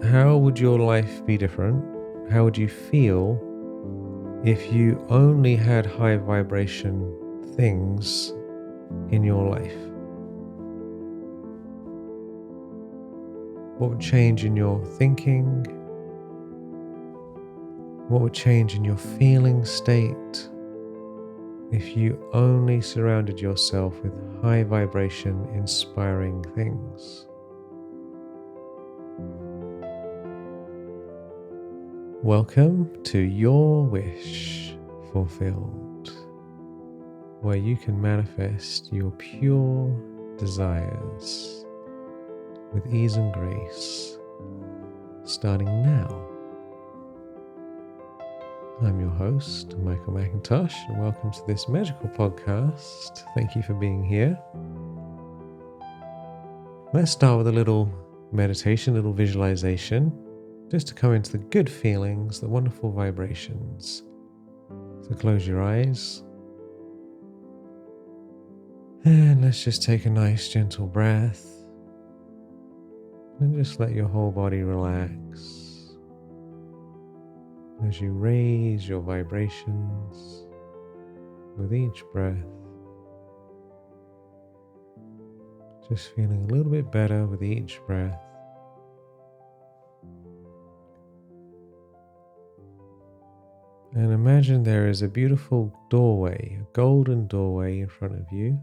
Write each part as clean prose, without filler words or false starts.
how would your life be different? How would you feel if you only had high vibration things in your life? What would change in your thinking? What would change in your feeling state if you only surrounded yourself with high vibration, inspiring things? Welcome to Your Wish Fulfilled, where you can manifest your pure desires with ease and grace, starting now. I'm your host, Michael McIntosh, and welcome to this magical podcast. Thank you for being here. Let's start with a little meditation, a little visualization, just to come into the good feelings, the wonderful vibrations. So close your eyes. And let's just take a nice gentle breath. And just let your whole body relax as you raise your vibrations with each breath. Just feeling a little bit better with each breath. And imagine there is a beautiful doorway, a golden doorway in front of you.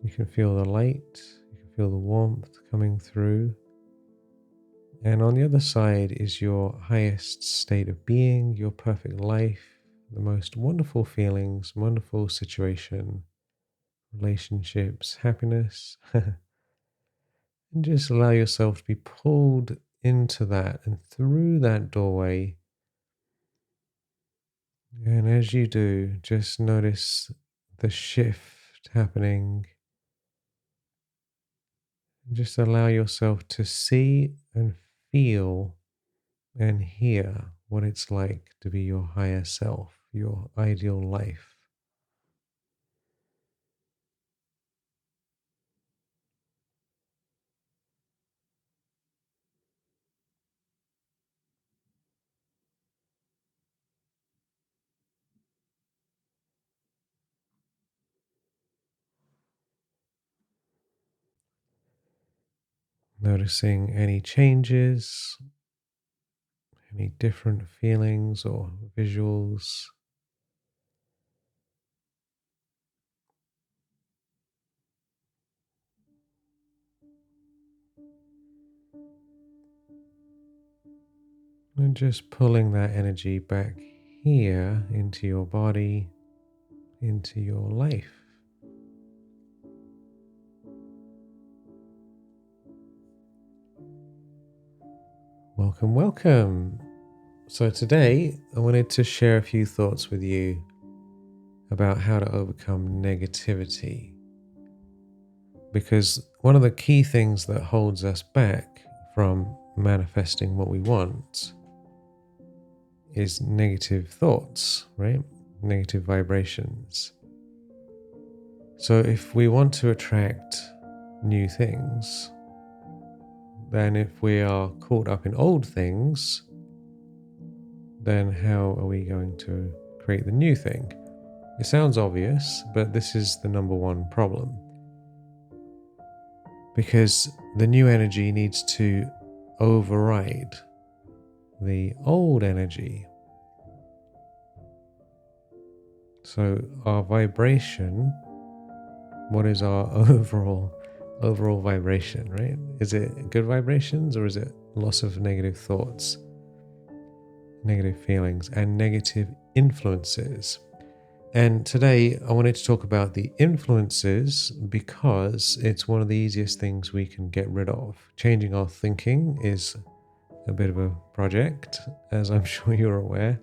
You can feel the light, you can feel the warmth coming through. And on the other side is your highest state of being, your perfect life, the most wonderful feelings, wonderful situation, relationships, happiness. And just allow yourself to be pulled into that and through that doorway. And as you do, just notice the shift happening. Just allow yourself to see and feel and hear what it's like to be your higher self, your ideal life. Noticing any changes, any different feelings or visuals. And just pulling that energy back here into your body, into your life. Welcome, welcome. So today I wanted to share a few thoughts with you about how to overcome negativity. Because one of the key things that holds us back from manifesting what we want is negative thoughts, right? Negative vibrations. So if we want to attract new things, then if we are caught up in old things, then how are we going to create the new thing? It sounds obvious, but this is the number one problem. Because the new energy needs to override the old energy. So our vibration, what is our overall vibration, right? Is it good vibrations or is it loss of negative thoughts, negative feelings, and negative influences? And today I wanted to talk about the influences because it's one of the easiest things we can get rid of. Changing our thinking is a bit of a project, as I'm sure you're aware.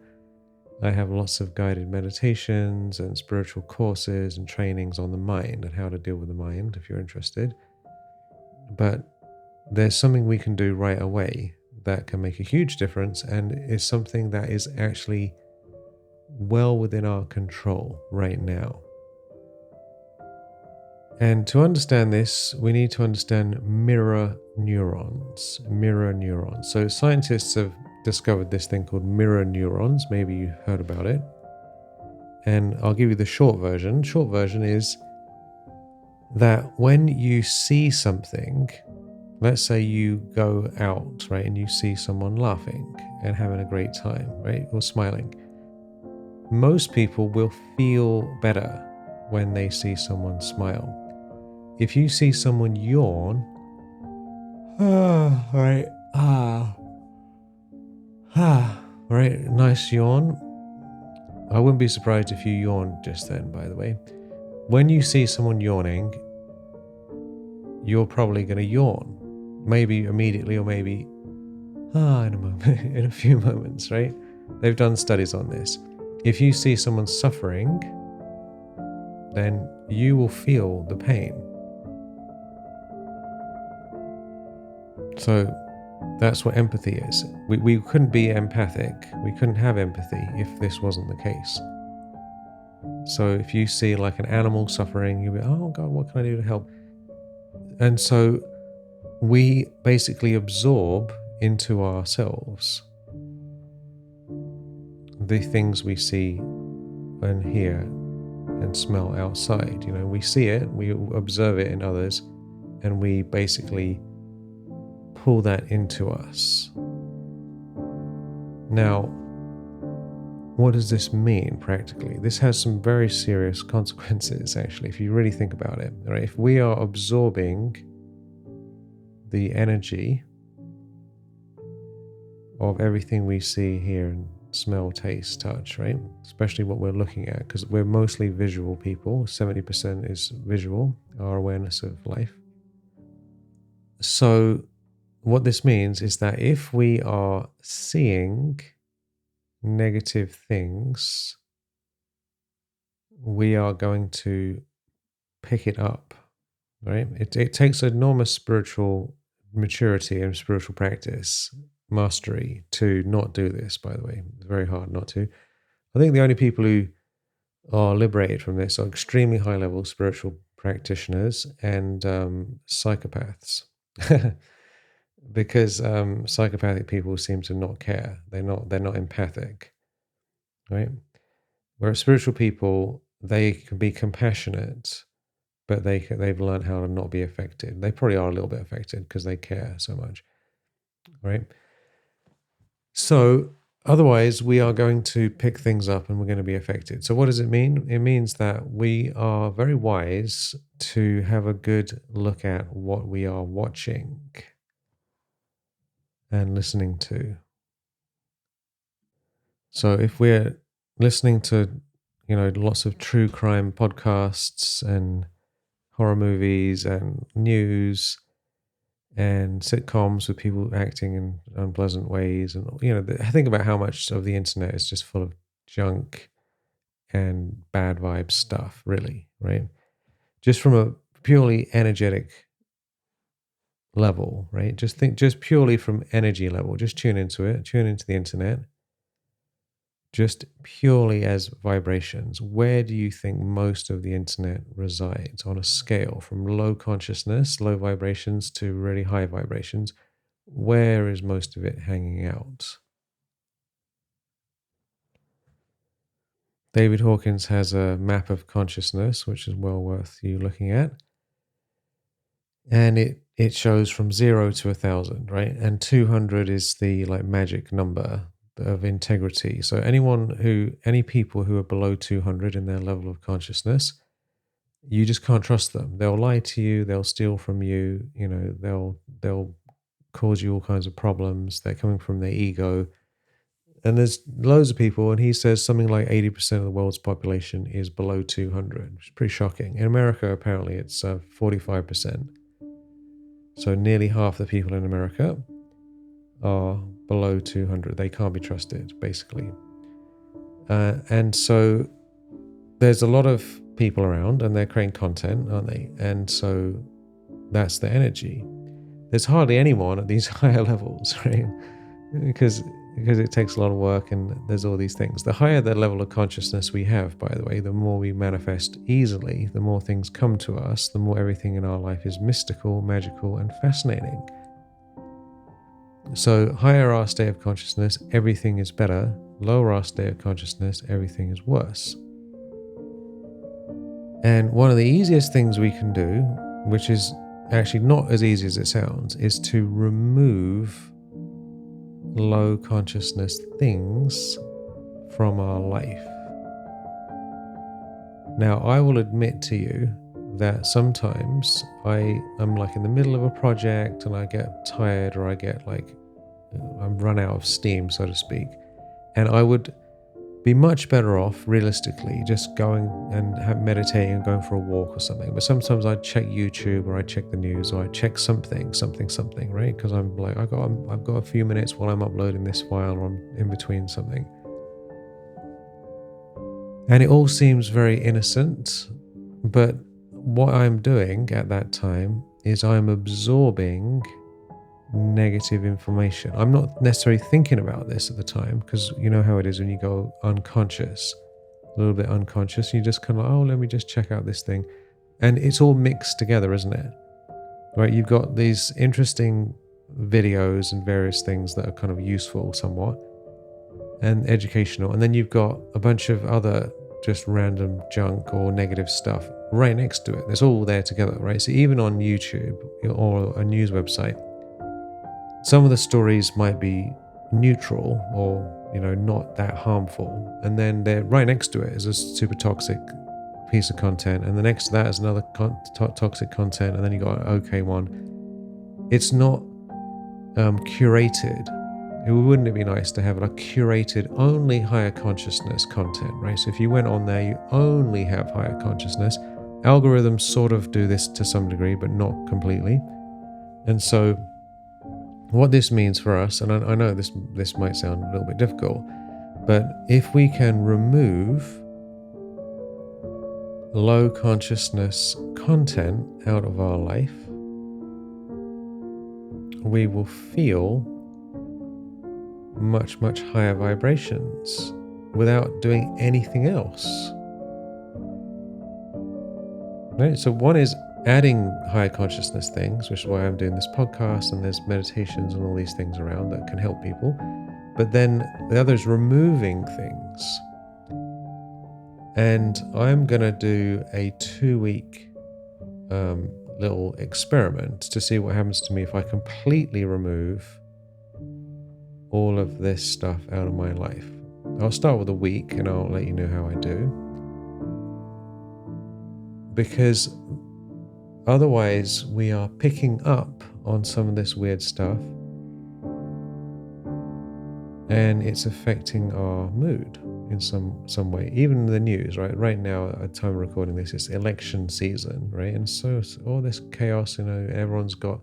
I have lots of guided meditations and spiritual courses and trainings on the mind and how to deal with the mind if you're interested. But there's something we can do right away that can make a huge difference and is something that is actually well within our control right now. And to understand this, we need to understand mirror neurons. Mirror neurons. So scientists have discovered this thing called mirror neurons. Maybe you heard about it. And I'll give you the short version. Short version is that when you see something, let's say you go out, right, and you see someone laughing and having a great time, right, or smiling. Most people will feel better when they see someone smile. If you see someone yawn, right, nice yawn. I wouldn't be surprised if you yawned just then, by the way. When you see someone yawning, you're probably going to yawn. Maybe immediately or maybe in a moment, in a few moments, right? They've done studies on this. If you see someone suffering, then you will feel the pain. So that's what empathy is. We couldn't be empathic. We couldn't have empathy if this wasn't the case. So if you see like an animal suffering, you'll be, oh God, what can I do to help? And so we basically absorb into ourselves the things we see and hear and smell outside. You know, we see it, we observe it in others, and we basically pull that into us. Now, what does this mean practically? This has some very serious consequences, actually, if you really think about it. Right? If we are absorbing the energy of everything we see, hear, and smell, taste, touch, right? Especially what we're looking at, because we're mostly visual people. 70% is visual, our awareness of life. So what this means is that if we are seeing negative things, we are going to pick it up, right? It takes enormous spiritual maturity and spiritual practice, mastery, to not do this, by the way. It's very hard not to. I think the only people who are liberated from this are extremely high-level spiritual practitioners and psychopaths. Because psychopathic people seem to not care. They're not empathic, right? Whereas spiritual people, they can be compassionate, but they've learned how to not be affected. They probably are a little bit affected because they care so much, right? So otherwise, we are going to pick things up and we're going to be affected. So what does it mean? It means that we are very wise to have a good look at what we are watching and listening to. So if we're listening to, lots of true crime podcasts and horror movies and news and sitcoms with people acting in unpleasant ways, and think about how much of the internet is just full of junk and bad vibe stuff, really, right? Just from a purely energetic level, right? Just purely from energy level, just tune into it, tune into the internet. Just purely as vibrations, where do you think most of the internet resides on a scale from low consciousness, low vibrations to really high vibrations? Where is most of it hanging out? David Hawkins has a map of consciousness, which is well worth you looking at. And it shows from 0 to 1,000, right? And 200 is the magic number of integrity. So any people who are below 200 in their level of consciousness, you just can't trust them. They'll lie to you, they'll steal from you, they'll cause you all kinds of problems. They're coming from their ego. And there's loads of people, and he says something like 80% of the world's population is below 200, which is pretty shocking. In America, apparently, it's 45%. So nearly half the people in America are below 200. They can't be trusted, basically. And so there's a lot of people around, and they're creating content, aren't they? And so that's the energy. There's hardly anyone at these higher levels, right? Because because it takes a lot of work and there's all these things. The higher the level of consciousness we have, by the way, the more we manifest easily, the more things come to us, the more everything in our life is mystical, magical, and fascinating. So higher our state of consciousness, everything is better. Lower our state of consciousness, everything is worse. And one of the easiest things we can do, which is actually not as easy as it sounds, is to remove low consciousness things from our life. Now, I will admit to you that sometimes I'm like in the middle of a project and I get tired, or I get like, I'm run out of steam, so to speak. And I would be much better off, realistically, just going and meditating and going for a walk or something. But sometimes I check YouTube, or I check the news, or I check something, right? Because I'm like, I've got a few minutes while I'm uploading this file, or I'm in between something. And it all seems very innocent, but what I'm doing at that time is I'm absorbing negative information. I'm not necessarily thinking about this at the time, because you know how it is when you go unconscious, a little bit unconscious, you just kind of, oh, let me just check out this thing. And it's all mixed together, isn't it? Right? You've got these interesting videos and various things that are kind of useful somewhat and educational. And then you've got a bunch of other just random junk or negative stuff right next to it. It's all there together, right? So even on YouTube or a news website, some of the stories might be neutral or, not that harmful. And then they're right next to it is a super toxic piece of content. And the next to that is another toxic content. And then you got an okay one. It's not curated. Wouldn't it be nice to have like curated only higher consciousness content, right? So if you went on there, you only have higher consciousness. Algorithms sort of do this to some degree, but not completely. And so what this means for us, and I know this might sound a little bit difficult, but if we can remove low consciousness content out of our life, we will feel much, much higher vibrations without doing anything else. Right? So one is adding higher consciousness things, which is why I'm doing this podcast, and there's meditations and all these things around that can help people. But then the other is removing things. And I'm going to do a 2-week little experiment to see what happens to me if I completely remove all of this stuff out of my life. I'll start with a week and I'll let you know how I do. Because otherwise we are picking up on some of this weird stuff and it's affecting our mood in some way. Even the news, right? Right now, at the time of recording this, it's election season, right? And so all this chaos, everyone's got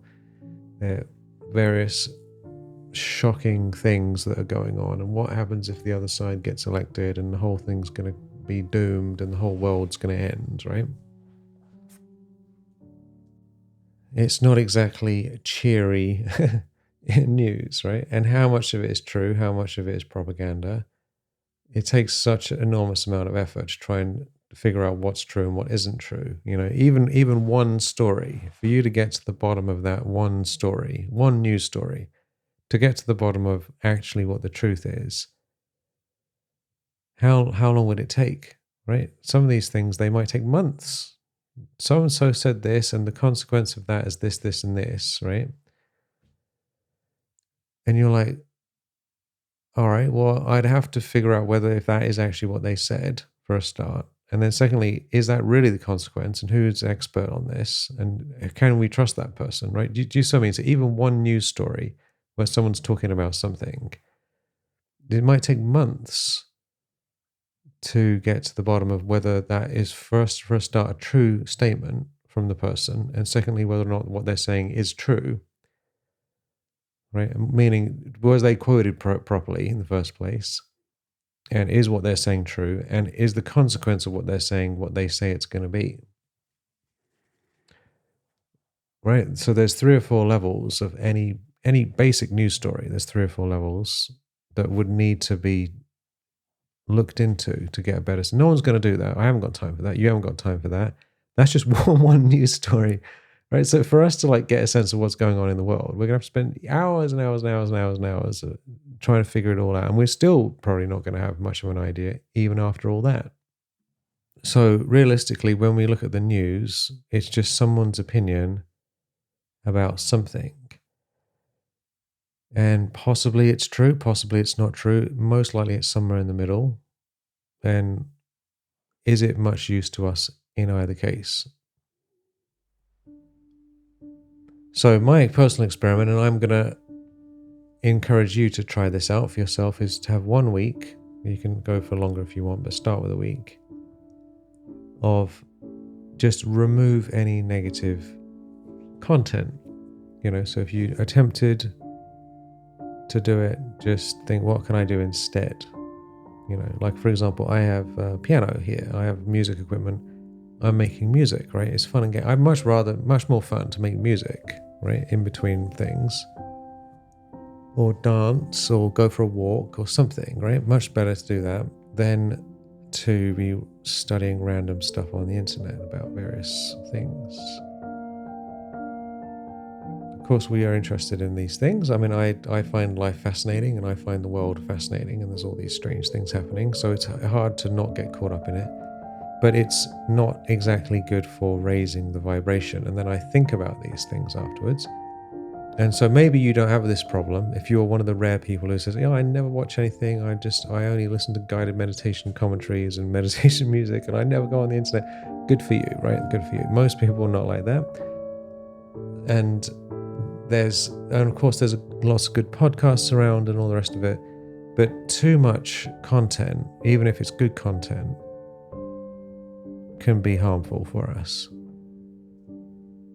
their various shocking things that are going on. And what happens if the other side gets elected and the whole thing's going to be doomed and the whole world's going to end, right? It's not exactly cheery news, right? And how much of it is true? How much of it is propaganda? It takes such an enormous amount of effort to try and figure out what's true and what isn't true. Even one story, for you to get to the bottom of that one story, one news story, to get to the bottom of actually what the truth is, how long would it take, right? Some of these things, they might take months. So-and-so said this, and the consequence of that is this, this, and this, right? And you're like, all right, well, I'd have to figure out whether if that is actually what they said for a start. And then secondly, is that really the consequence? And who's expert on this? And can we trust that person, right? Do you see what I mean? So even one news story where someone's talking about something, it might take months to get to the bottom of whether that is first, for a start, a true statement from the person. And secondly, whether or not what they're saying is true. Right? Meaning, was they quoted properly in the first place? And is what they're saying true? And is the consequence of what they're saying what they say it's going to be? Right? So there's 3 or 4 levels of any basic news story. There's 3 or 4 levels that would need to be looked into to get a better. So no one's going to do that. I haven't got time for that. You haven't got time for that. That's just one news story, right? So for us to like get a sense of what's going on in the world, we're going to have to spend hours and hours and hours and hours and hours trying to figure it all out, and we're still probably not going to have much of an idea even after all that. So realistically, when we look at the news, it's just someone's opinion about something. And possibly it's true, possibly it's not true. Most likely it's somewhere in the middle. And is it much use to us in either case? So my personal experiment, and I'm going to encourage you to try this out for yourself, is to have 1 week. You can go for longer if you want, but start with a week of just remove any negative content. So if you attempted to do it, just think, what can I do instead? Like for example, I have a piano here. I have music equipment. I'm making music, right? It's fun and game. I'd much more fun to make music, right? In between things, or dance, or go for a walk, or something, right? Much better to do that than to be studying random stuff on the internet about various things. Of course, we are interested in these things. I mean, I find life fascinating, and I find the world fascinating, and there's all these strange things happening. So it's hard to not get caught up in it. But it's not exactly good for raising the vibration. And then I think about these things afterwards. And so maybe you don't have this problem if you're one of the rare people who says, I never watch anything. I only listen to guided meditation commentaries and meditation music, and I never go on the internet. Good for you, right? Good for you. Most people are not like that. And of course there's lots of good podcasts around and all the rest of it. But too much content, even if it's good content, can be harmful for us.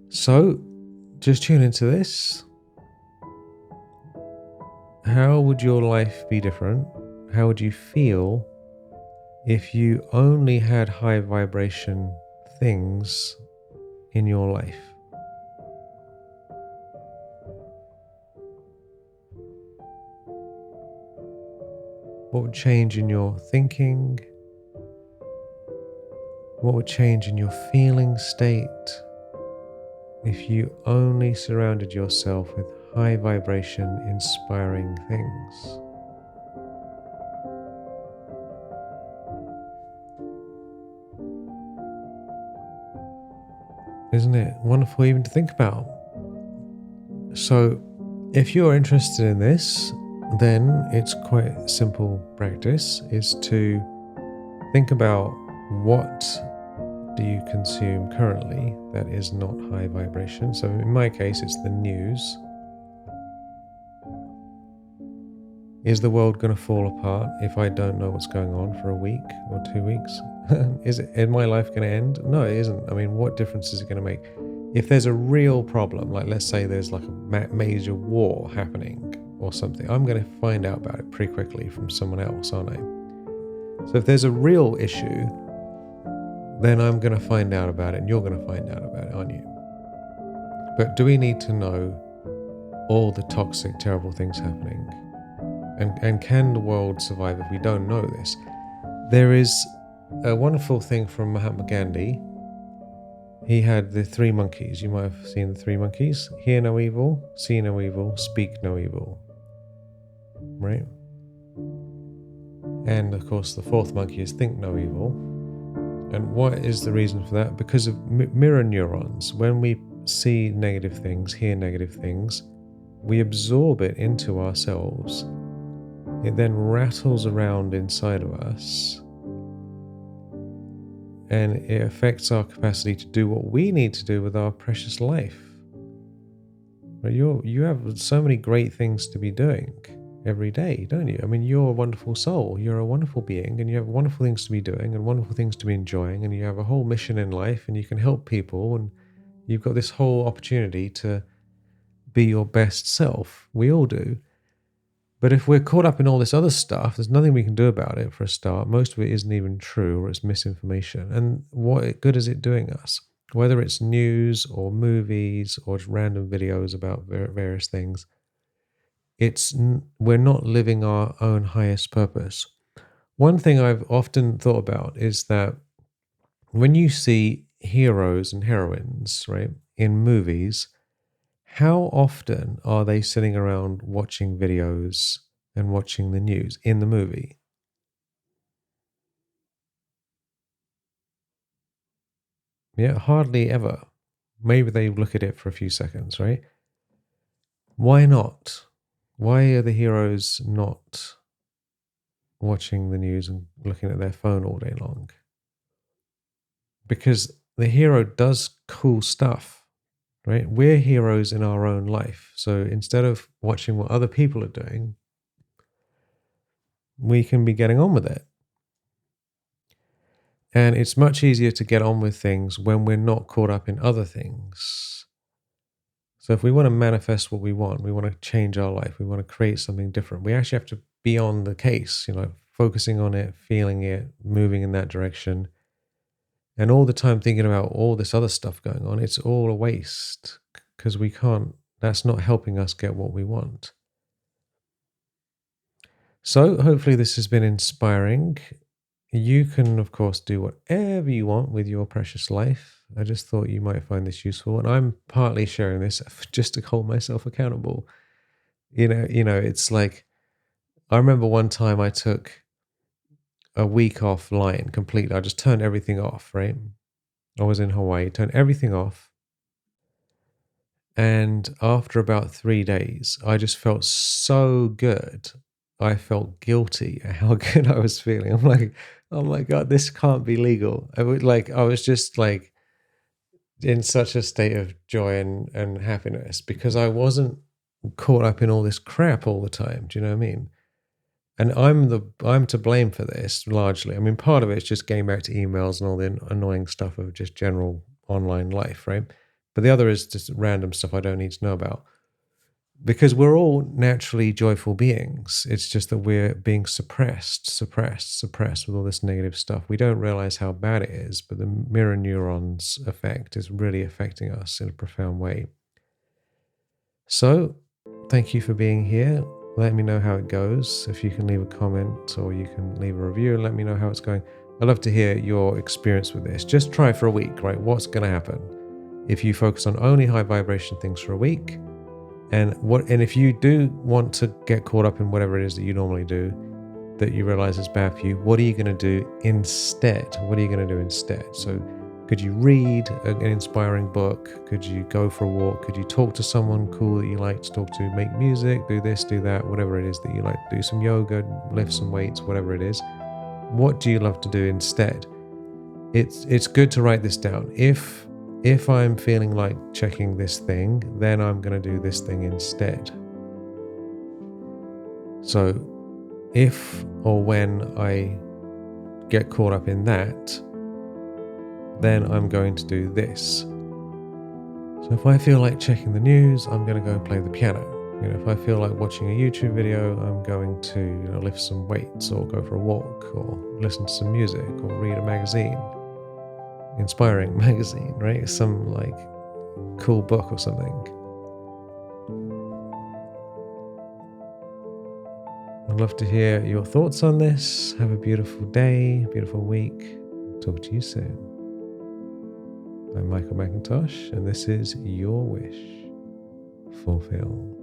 So just tune into this. How would your life be different? How would you feel if you only had high vibration things in your life? What would change in your thinking? What would change in your feeling state if you only surrounded yourself with high vibration, inspiring things? Isn't it wonderful even to think about? So, if you're interested in this, then it's quite simple practice, is to think about what do you consume currently that is not high vibration. So in my case, it's the news. Is the world going to fall apart if I don't know what's going on for a week or 2 weeks? Is my life going to end? No, it isn't. I mean, what difference is it going to make? If there's a real problem, like let's say there's like a major war happening or something, I'm going to find out about it pretty quickly from someone else, aren't I? So if there's a real issue, then I'm going to find out about it, and you're going to find out about it, aren't you? But do we need to know all the toxic, terrible things happening? And can the world survive if we don't know this? There is a wonderful thing from Mahatma Gandhi. He had the 3 monkeys. You might have seen the 3 monkeys. Hear no evil, see no evil, speak no evil. Right? And of course, the 4th monkey is think no evil. And what is the reason for that? Because of mirror neurons. When we see negative things, hear negative things, we absorb it into ourselves. It then rattles around inside of us, and it affects our capacity to do what we need to do with our precious life. But you have so many great things to be doing every day, don't you? I mean, you're a wonderful soul. You're a wonderful being, and you have wonderful things to be doing and wonderful things to be enjoying, and you have a whole mission in life, and you can help people, and you've got this whole opportunity to be your best self. We all do. But if we're caught up in all this other stuff, there's nothing we can do about it for a start. Most of it isn't even true, or it's misinformation. And what good is it doing us? Whether it's news or movies or just random videos about various things, we're not living our own highest purpose. One thing I've often thought about is that when you see heroes and heroines, right, in movies, how often are they sitting around watching videos and watching the news in the movie? Yeah, hardly ever. Maybe they look at it for a few seconds, right? Why not? Why are the heroes not watching the news and looking at their phone all day long? Because the hero does cool stuff, right? We're heroes in our own life. So instead of watching what other people are doing, we can be getting on with it. And it's much easier to get on with things when we're not caught up in other things. So if we want to manifest what we want to change our life, we want to create something different, we actually have to be on the case, focusing on it, feeling it, moving in that direction. And all the time thinking about all this other stuff going on, it's all a waste because that's not helping us get what we want. So hopefully this has been inspiring. You can, of course, do whatever you want with your precious life. I just thought you might find this useful. And I'm partly sharing this just to hold myself accountable. It's like, I remember one time I took a week offline completely. I just turned everything off, right? I was in Hawaii, turned everything off. And after about 3 days, I just felt so good. I felt guilty at how good I was feeling. I'm like, oh my God, this can't be legal. I was just like in such a state of joy and happiness because I wasn't caught up in all this crap all the time. Do you know what I mean? And I'm to blame for this largely. I mean, part of it is just getting back to emails and all the annoying stuff of just general online life, right? But the other is just random stuff I don't need to know about. Because we're all naturally joyful beings. It's just that we're being suppressed with all this negative stuff. We don't realize how bad it is, but the mirror neurons effect is really affecting us in a profound way. So, thank you for being here. Let me know how it goes. If you can leave a comment or you can leave a review and let me know how it's going. I'd love to hear your experience with this. Just try for a week, right? What's going to happen if you focus on only high vibration things for a week? And if you do want to get caught up in whatever it is that you normally do, that you realize is bad for you, what are you going to do instead? What are you going to do instead? So could you read an inspiring book? Could you go for a walk? Could you talk to someone cool that you like to talk to? Make music, do this, do that, whatever it is that you like to do. Some yoga, lift some weights, whatever it is. What do you love to do instead? It's good to write this down. If I'm feeling like checking this thing, then I'm going to do this thing instead. So if or when I get caught up in that, then I'm going to do this. So if I feel like checking the news, I'm going to go play the piano. If I feel like watching a YouTube video, I'm going to lift some weights or go for a walk or listen to some music or read a magazine. Inspiring magazine, right? Some like cool book or something. I'd love to hear your thoughts on this. Have a beautiful day, beautiful week. Talk to you soon. I'm Michael McIntosh, and this is Your Wish Fulfilled.